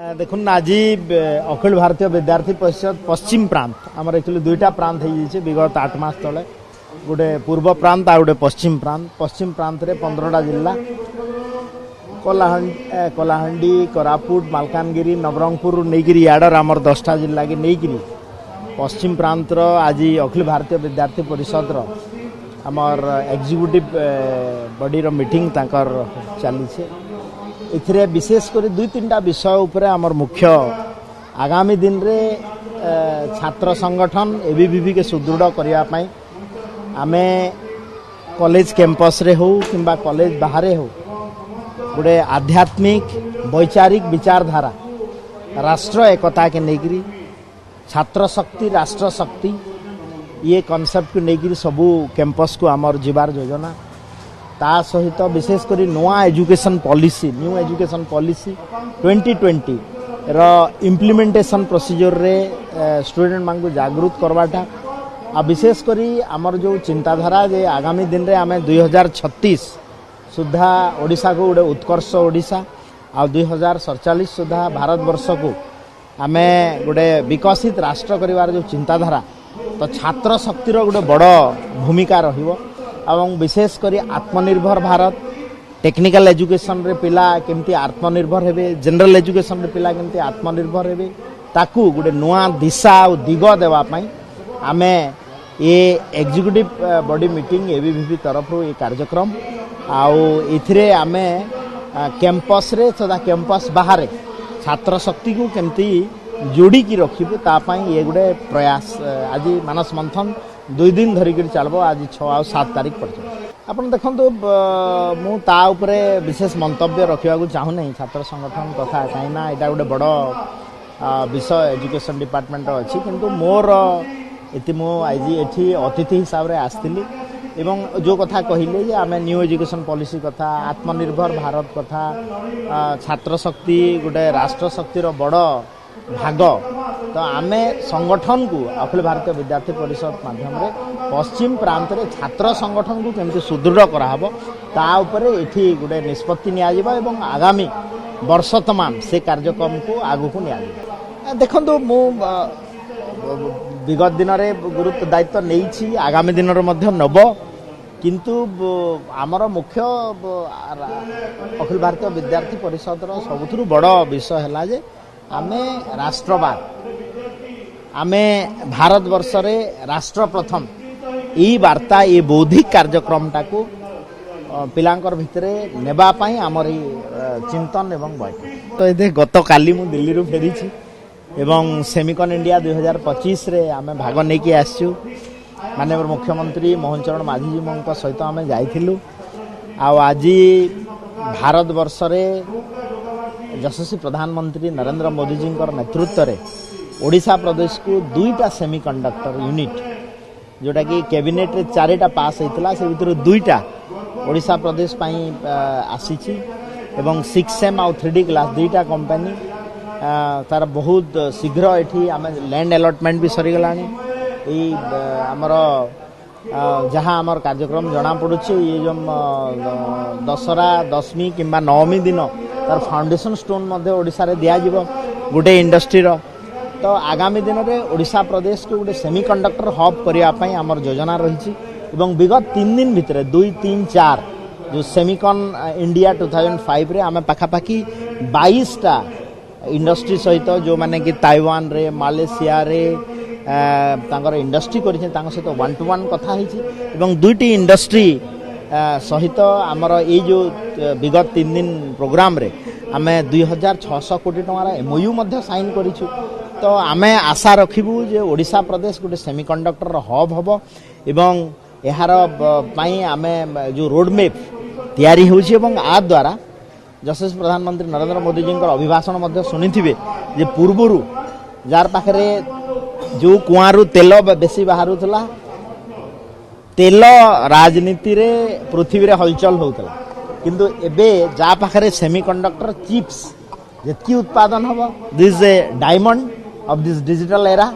देखुन आज अखिल भारतीय विद्यार्थी परिषद पश्चिम प्रांत आमर एक्चुअली दुईटा प्रांत हो विगत 8 मास तले गोटे पूर्व प्रांत आ गोटे पश्चिम प्रांत रे 15टा जिला कलाहांडी कोरापुट मालकानगिरी नवरंगपुर नहींकि याडर आमर 10टा जिला की नहींकि पश्चिम प्रांत आज अखिल भारतीय विद्यार्थी परिषद आमर एग्जीक्यूटिव बॉडी मीटिंग ताकर चली इथिरे विशेषकर 2-3टा विषय उपरे आमर मुख्य आगामी दिन रे छात्र संगठन एबीवीपी के सुदृढ़ करने पाई आमे कॉलेज कैंपस रे हो किंबा कॉलेज बाहर हो गोटे आध्यात्मिक वैचारिक विचारधारा राष्ट्र एकता के नेगिरी छात्र शक्ति राष्ट्र शक्ति ये कॉन्सेप्ट को नेगिरी सबू कैंपस को आमर जीवार योजना ता सहित विशेषकर नवा education policy new education policy 2020 रो इम्प्लीमेंटेशन प्रोसीजर रे स्टूडेंट मान को जागृत करवाटा आ विशेषकर आमर जो चिंताधारा जे आगामी दिन रे आमे 2036 सुधा ओडिशा को गोटे उत्कर्ष ओडिशा आ 2047 सुधा भारत वर्ष को आमे गोटे विकसित राष्ट्र करिवार जो चिंताधारा तो छात्र शक्तिर गोटे बड़ भूमिका रहिबो एवं विशेषकर आत्मनिर्भर भारत टेक्निकल एजुकेशन रे पिला केमती आत्मनिर्भर हेबे जनरल एजुकेशन रे पिला केमती आत्मनिर्भर हेबे ताकू गोटे नुआ दिशा और दिग देवा पई आमे ये एग्जीक्यूटिव बॉडी मीटिंग एबीवीपी तरफ ये कार्यक्रम आउ इथिरे आमे कैंपस रे तथा कैंपस बाहर छात्र शक्ति को केमती जोड़ी की रखिबु ता पई ये गोटे प्रयास आज मानस मंथन 2 दिन धरिक चलो आज 6 और 7 तारीख पर्यटन आप देखो मुझा विशेष मंतव्य रखा चाहू नहीं छात्र संगठन कथा कहीं यहाँ गोटे बड़ विषय एजुकेशन डिपार्टमेंट अच्छी किंतु मोर ये मुझे ये अतिथि हिसाब से आसती एवं जो कथा कहले जे आम न्यू एजुकेशन पॉलिसी कथा आत्मनिर्भर भारत कथा छात्र शक्ति गोटे राष्ट्र शक्तिर बड़ भाग तो आमे संगठन को अखिल भारतीय विद्यार्थी परिषद माध्यम रे पश्चिम प्रांत रे छात्र संगठन को केमती सुदृढ़ कराहब ता उपरे एठी गोटे निष्पत्ति निया जिबा एवं आगामी वर्ष तमाम से कार्यक्रम को आगु को निया जिबा देखंतु मु विगत दिन रे गुरुत्व दायित्व नेइछि आगामी दिन रे मध्य नब किंतु आमर मुख्य अखिल भारतीय विद्यार्थी परिषद रो सबुथुरु बड़ विषय हला जे आमे राष्ट्रवाद आमे भारत वर्ष रे राष्ट्र प्रथम ई वार्ता ये बौद्धिक कार्यक्रम टाको पिलांकर भितरे नेबा पाई आमर चिंतन एवं बैठक तो ये गत काली मु दिल्ली रू फेरी छी एवं सेमिकन इंडिया 2025 रे आमे भाग नै कि आछू माननीय मुख्यमंत्री मोहन चरण माझी जी मो सहित आमे जाइथिलु आ आज भारत वर्ष रे यशस्वी प्रधानमंत्री नरेंद्र मोदी जी नेतृत्व में ओडिशा प्रदेश को 2टा सेमीकंडक्टर यूनिट जोटा कि कैबिनेट रे 4टा पास होता से भर 2टा ओडिशा प्रदेश आसी एवं 6M और 3D क्लास 2टा कंपनी तार बहुत शीघ्र ये आम लैंड अलॉटमेंट भी सरीगला आमर जहाँ आमर कार्यक्रम जना पड़ुे ये जो दशहरा दशमी किंबा नवमी दिन तार फाउंडेशन स्टोन मध्य ओडिशा रे दिया जिवो गोटे इंडस्ट्री रो तो आगामी दिन में ओडिशा प्रदेश को गोटे सेमीकंडक्टर हब करने आमर योजना रही एवं विगत 3 दिन भितर 2, 3, 4 जो सेमिकन इंडिया 2005 रे आमे पाखापाखि 22टा इंडस्ट्री सहित जो माने कि ताइवान रे मालेशिया रे तांकर इंडस्ट्री करि सहित 1-to-1 कथा होती एवं 2टी इंडस्ट्री सहित आमर ये जो विगत 3 दिन प्रोग्राम रे आमे 2600 कोटी टंकार MOU मध्य साइन करिछु तो आमे आशा रखिबु जे ओडिशा प्रदेश गोटे सेमीकंडक्टर हब हबो एवं यार पाई आमे जो रोड मैप तैयारी होछि एवं आ द्वारा यशस्वी प्रधानमंत्री नरेंद्र मोदी जी अभिभाषण मध्य सुनिथिबे जे पूर्वरु जार पाखरे जो कुआरू तेल बेसी बाहरुथला तेल राजनीति रे पृथ्वी रे हलचल होतला किंतु एबे जा पाखरे सेमीकंडक्टर चिप्स जेतकी उत्पादन हबो this A diamond of this digital era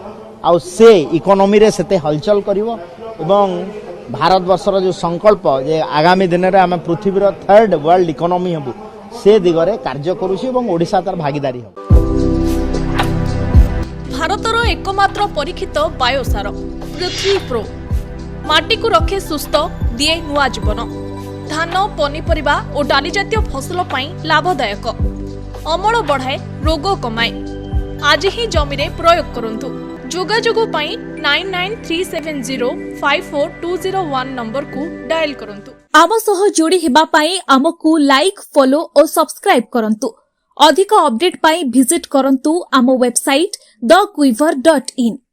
आउ से इकोनॉमी रे सेते हलचल करिवो एवं भारत वर्षर जो संकल्प जे आगामी दिन रे आमे पृथ्वी रो 3rd वर्ल्ड इकोनॉमी हबु से दिगरे कार्य करूछि एवं ओडिशा तार भागीदारी हबो। ଭାରତର एकमात्र परीक्षित बायोसार पृथ्वी प्रो माटी को रखे सुस्थ दिए नुआ जीवन धान पनीपरिबा और डाली जातीय फसल पाई लाभदायक अमल बढ़ाए रोग कमाए आज ही जमी रे प्रयोग करंतु जोगाजोग पाई 9937054201 नंबर को डायल करंतु। आम सह जोड़ी हेबा पाई आमकु लाइक फॉलो और सब्सक्राइब करंतु। अधिक अपडेट पाई विजिट करंतु आम वेबसाइट thequiver.in।